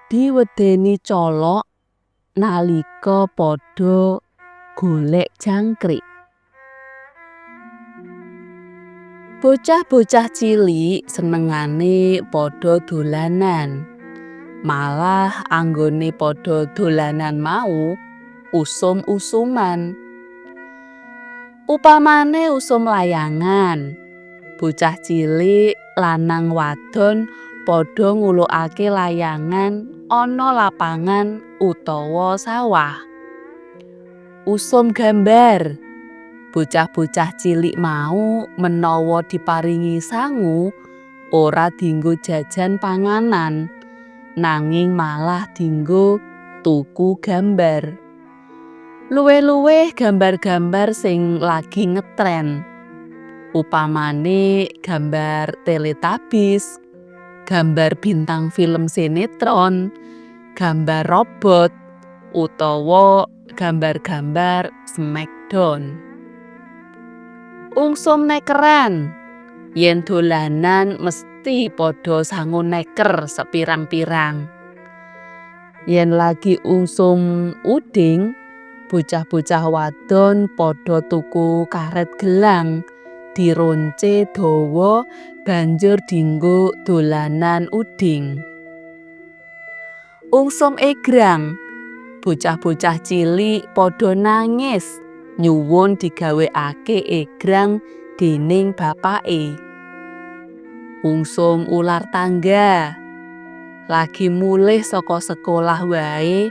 diwedeni colok nalika padha golek jangkrik. Bocah-bocah cilik senengane padha dolanan. Malah anggone padha dolanan mau usum-usuman. Upamane usum layangan, bocah cilik lanang wadon padha ngulukake layangan ana lapangan utawa sawah. Usum gambar, bocah-bocah cilik mau menawa diparingi sangu ora dienggo jajan panganan, nanging malah dienggo tuku gambar. Luwih-luwih gambar-gambar sing lagi ngetren. Upamane gambar Teletubbies, gambar bintang film sinetron, gambar robot, utawa gambar-gambar Smackdown. Ungsum nekeran, yen dolanan mesti padha sangu neker sepirang-pirang. Yen lagi ungsum uding, bocah-bocah wadon padha tuku karet gelang, dironce dawa banjur dienggo dolanan uding. Ungsum egrang, bocah-bocah cilik padha nangis nyuwun digawekake egrang déning bapake. Ungsum ular tangga, lagi mulih saka sekolah wae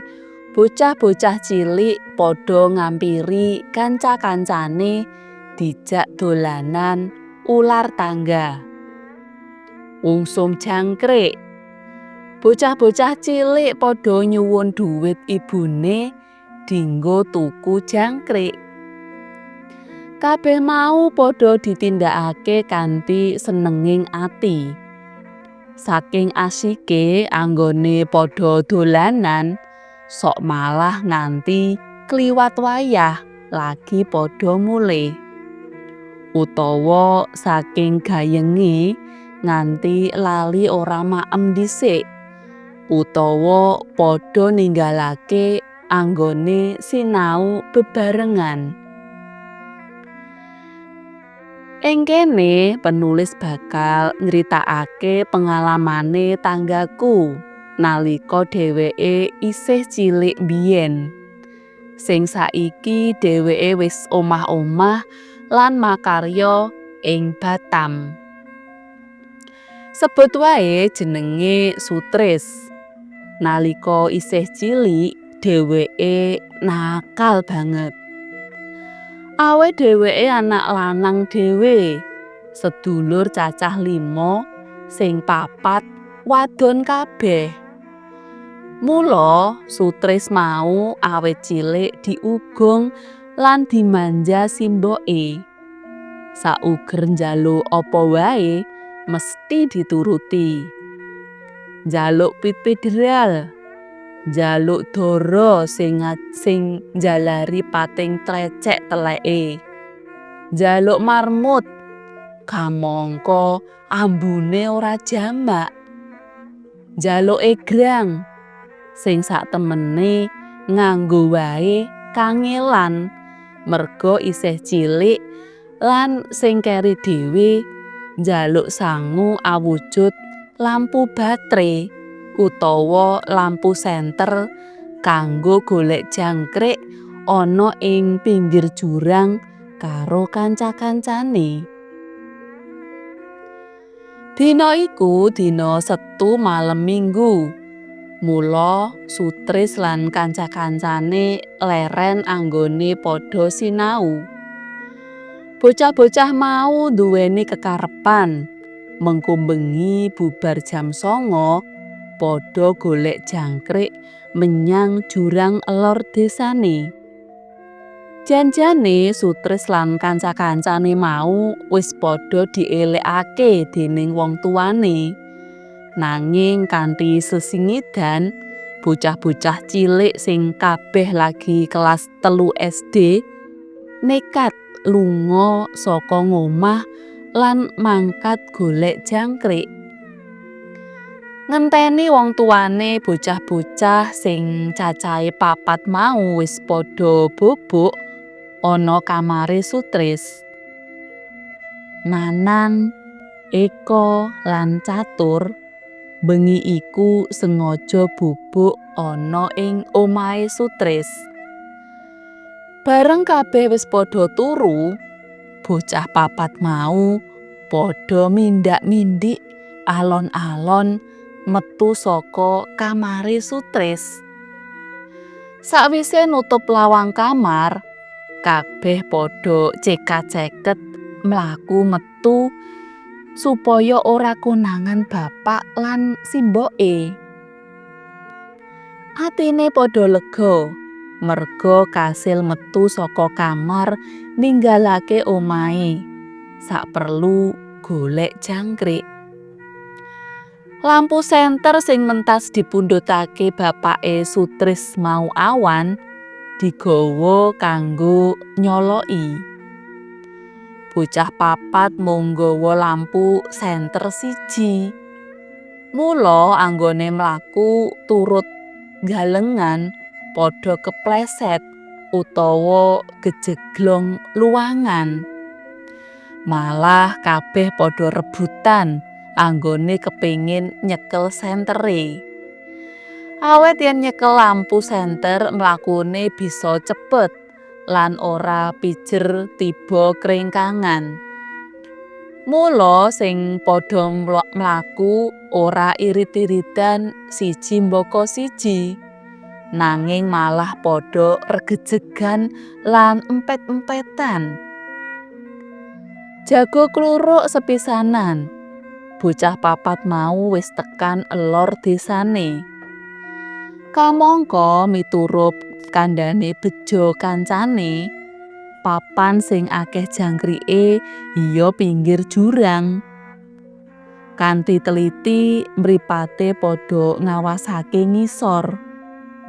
bocah-bocah cilik padha ngampiri kanca-kancane dijak dolanan ular tangga. Ungsum jangkrik, bocah-bocah cilik padha nyuwun dhuwit ibune dienggo tuku jangkrik. Kabeh mau padha ditindakake kanthi senenging ati. Saking asike anggone padha dolanan, sok malah nganti kliwat wayah lagi padha mulih. Utawa saking gayenge nganti lali ora maem dhisik. Utawa padha ninggalake anggone sinau bebarengan. Ing kene penulis bakal nyritakake pengalamane tanggaku nalika dheweke isih cilik biyen. Sing saiki dheweke wis omah-omah lan makarya ing Batam. Sebut wae jenenge Sutris. Nalika isih cilik dheweke nakal banget. Awit dheweke anak lanang dhewe, sedulur cacah 5, sing 4 wadon kabeh. Mula Sutris mau awit cilik diugong lan dimanja simboke. Sauger njaluk apa wae mesti dituruti. Njaluk pit-pidral, njaluk dara sing njalari pating tlecek teleke. Njaluk marmut, kamangka ambune ora jamak. Njaluk egrang, sing saktemene nganggo wae kangelan merga isih cilik lan sing keri dhewe njaluk sangu awujud lampu baterai utawa lampu senter kanggo golek jangkrik ana ing pinggir jurang karo kanca-kancane. Dina iku dina Setu malem Minggu. Mula Sutris lan kanca-kancane leren anggone padha sinau. Bocah-bocah mau duweni kekarepan mengko bengi bubar jam 09.00 padha golek jangkrik menyang jurang elor desane. Janjane Sutris lan kanca-kancane mau wis padha dielekake déning wong tuwane. Nanging kanthi sesingidan bocah-bocah cilik sing kabeh lagi kelas 3 SD nekat lunga saka ngomah lan mangkat golek jangkrik. Ngenteni wong tuwane bocah-bocah sing cacahe 4 mau wis padha bubuk ana kamare Sutris. Nanang, Eko lan Catur bengi iku sengaja bubuk ana ing omahe Sutris. Bareng kabeh wis padha turu, bocah 4 mau padha mindak-mindik alon-alon metu saka kamare Sutris. Sakwise nutup lawang kamar, kabeh padha cekat-ceket mlaku metu supaya ora konangan bapak lan simboke. Atine padha lega merga kasil metu saka kamar ninggalake omahe saperlu golek jangkrik. Lampu senter sing mentas dipundhutake bapake Sutris mau awan digawa kanggo nyoloki. Bocah 4 mung nggawa lampu senter siji. Mula anggone mlaku turut galengan padha kepleset utawa gejeglong luwangan. Malah kabeh padha rebutan anggone kepingin nyekel sentere. Awet yen nyekel lampu senter mlakune bisa cepet lan ora pijer tiba krengkangan. Mula sing padha mlaku ora irit-iritan siji mbaka siji, nanging malah padha regejegan lan empet-empetan. Jago kluruk sepisanan. Bocah 4 mau wis tekan elor desane. Kamangka miturut kandhane bejo kancane, papan sing akeh jangkrike iya pinggir jurang. Kanthi teliti mripate padha ngawasake ngisor.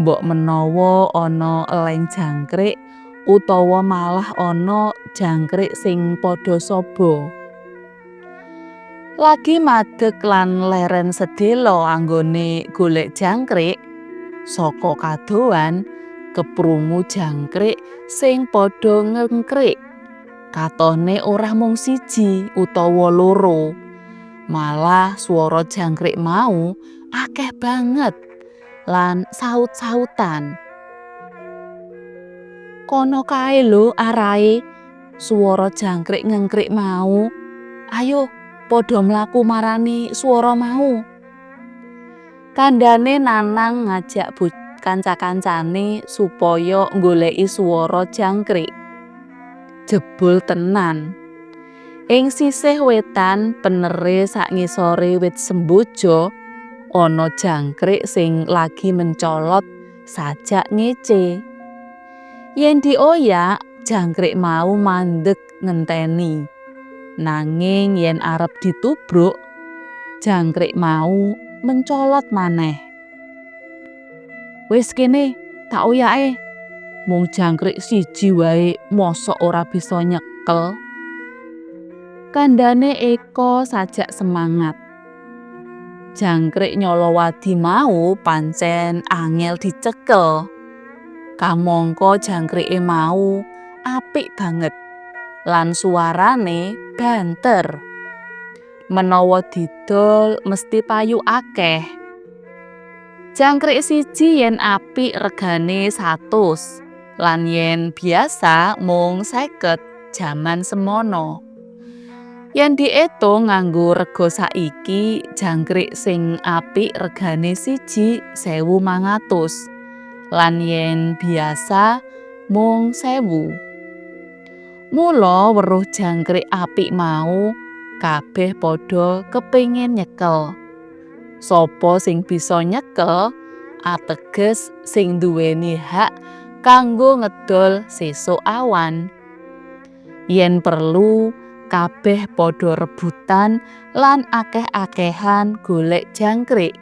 Mbok menawa ana eleng jangkrik utawa malah ana jangkrik sing padha sobo. Lagi madeg lan leren sedelo anggone golek jangkrik, saka kadohan keprungu jangkrik sing padha ngengkrik. Katone ora mung siji utawa loro, malah swara jangkrik mau akeh banget lan saut-sautan. Kono kae lho arahe swara jangkrik ngengkrik mau. Ayo padha mlaku marani swara mau. Kandhane Nanang ngajak kanca-kancane supaya nggoleki swara jangkrik. Jebul tenan. Ing sisih wetan penere sak ngisore wit semboja ana jangkrik sing lagi mencolot sajak ngece. Yen dioyak jangkrik mau mandeg ngenteni. Nanging yen arep ditubruk, jangkrik mau mencolot maneh. Wis kene tak oyake. Mung jangkrik siji wae mosok ora bisa nyekel. Kandhane Eko sajak semangat. Jangkrik nyolowadi mau pancen angel dicekel. Kamangka jangkrike mau apik banget lan suarane banter. Menawa didol mesti payu akeh. Jangkrik siji yen apik regane 100 lan yen biasa mung 50 jaman semono. Yen diitung nganggo rega saiki, jangkrik sing apik regane siji 1.500 lan yen biasa mung 1.000. Mula weruh jangkrik apik mau kabeh padha kepingin nyekel. Sapa sing bisa nyekel ateges sing duweni hak kanggo ngedol sesuk awan. Yen perlu kabeh padha rebutan lan akeh-akehan golek jangkrik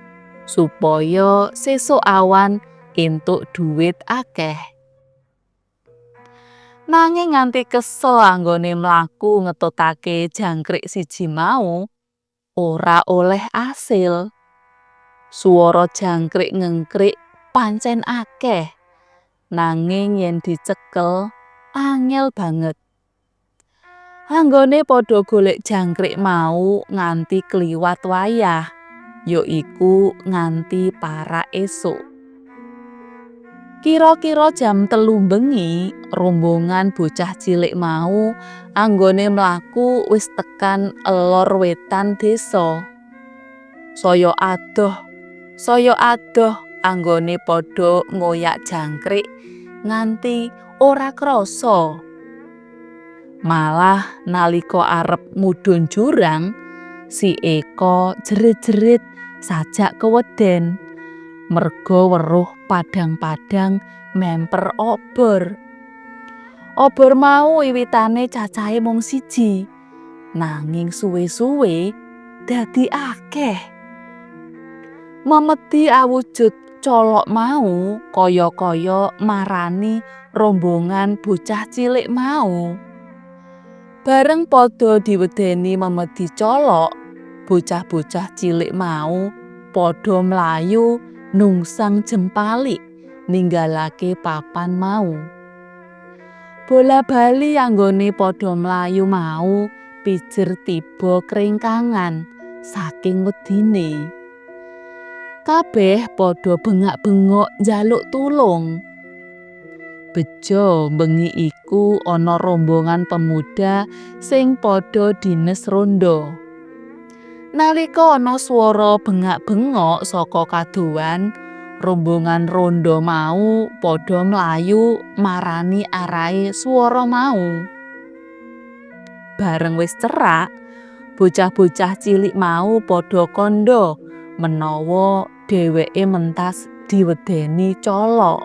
supaya sesuk awan entuk dhuwit akeh. Nanging nganti kesel anggone mlaku ngetutake jangkrik siji mau ora oleh asil. Swara jangkrik ngengkrik pancen akeh, nanging yen dicekel angel banget. Anggone padha golek jangkrik mau nganti kliwat wayah, ya iku nganti parak esuk. Kira-kira jam 3 bengi, rombongan bocah cilik mau anggone mlaku wis tekan elor wetan desa. Saya adoh anggone padha ngoyak jangkrik nganti ora krasa. Malah nalika arep mudhun jurang, si Eko jerit-jerit sajak keweden. Merga weruh padang-padang memper obor. Obor mau wiwitane cacahe mung siji, nanging suwe-suwe dadi akeh. Memedi awujud colok mau kaya-kaya marani rombongan bocah cilik mau. Bareng padha diwedeni memedi colok, bocah-bocah cilik mau padha mlayu nungsang jempalik ninggalake papan mau. Bola-bali anggone padha mlayu mau pijer tiba kringkangan saking wedine. Kabeh padha bengak-bengok njaluk tulung. Bejo bengi iku ana rombongan pemuda sing padha dines rondo. Nalika ana swara bengak-bengok saka kadowan, rombongan rondo mau padha mlayu marani arahe swara mau. Bareng wis cerak, bocah-bocah cilik mau padha kandha menawa dheweke mentas diwedeni colok.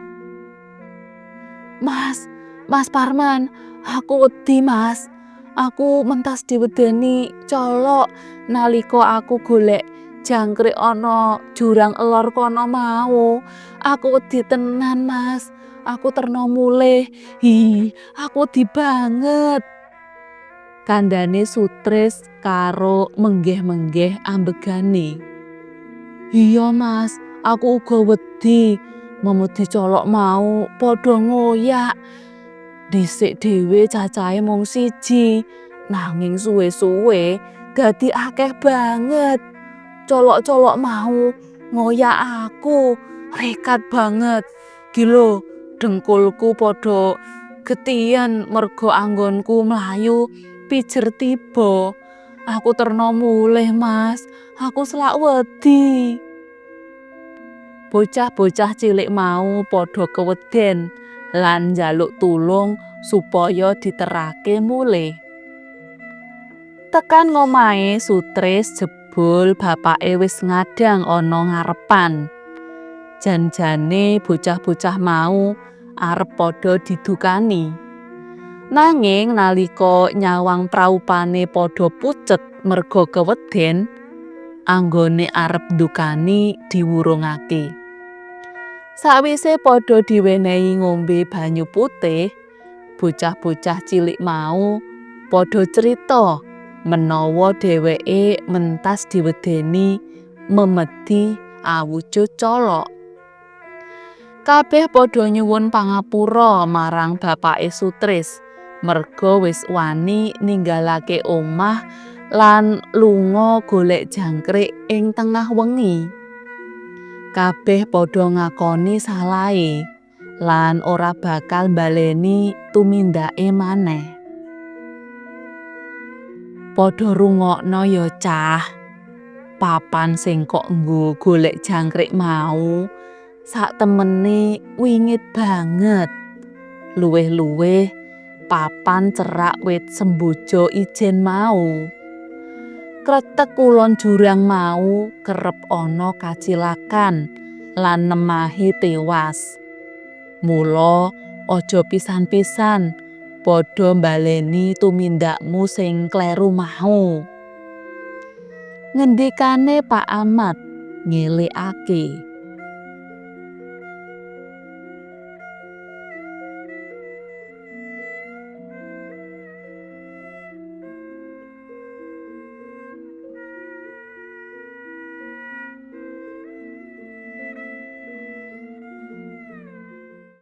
Mas Parman, aku wedi Mas. Aku mentas diwedeni colok nalika aku golek jangkrik ana jurang elor kono mau. Aku wedi tenan Mas. Aku terno mulih. Aku wedi banget. Kandhane Sutris karo menggeh-menggeh ambegane. Iya Mas, aku uga wedi. Memedi colok mau padha ngoyak. Dhisik dhewe cacahe mung siji, nanging suwe-suwe dadi akeh banget. Colok-colok mau ngoyak aku, rekat banget. Gila, dengkulku padha getiyen merga anggonku mlayu pijer tiba. Aku terno mulih Mas, aku selak wedi. Bocah-bocah cilik mau padha keweden lan njaluk tulung supaya diterake mulih. Tekan ngomahe Sutris jebul bapake wis ngadang ana ngarepan. Jan-jane bocah-bocah mau arep padha didukani. Nanging nalika nyawang praupane padha pucet merga keweden, anggone arep ndukani diwurungake. Sawise padha diwenehi ngombe banyu putih, bocah-bocah cilik mau padha crita menawa dheweke mentas diwedeni memedi awujud colok. Kabeh padha nyuwun pangapura marang bapake Sutris merga wis wani ninggalake omah lan lunga golek jangkrik ing tengah wengi. Kabeh padha ngakoni salahe lan ora bakal baleni tumindake maneh. Padha rungokno ya cah, papan sing kok nggo golek jangkrik mau sak temene wingit banget. Luwih-luwih papan cerak wit semboja ijen mau. Kretek kulon jurang mau kerep ana kacilakan lan nemahe tewas. Mula aja pisan-pisan padha mbaleni tumindakmu sing kleru mau. Ngendikane Pak Ahmad ngelekake.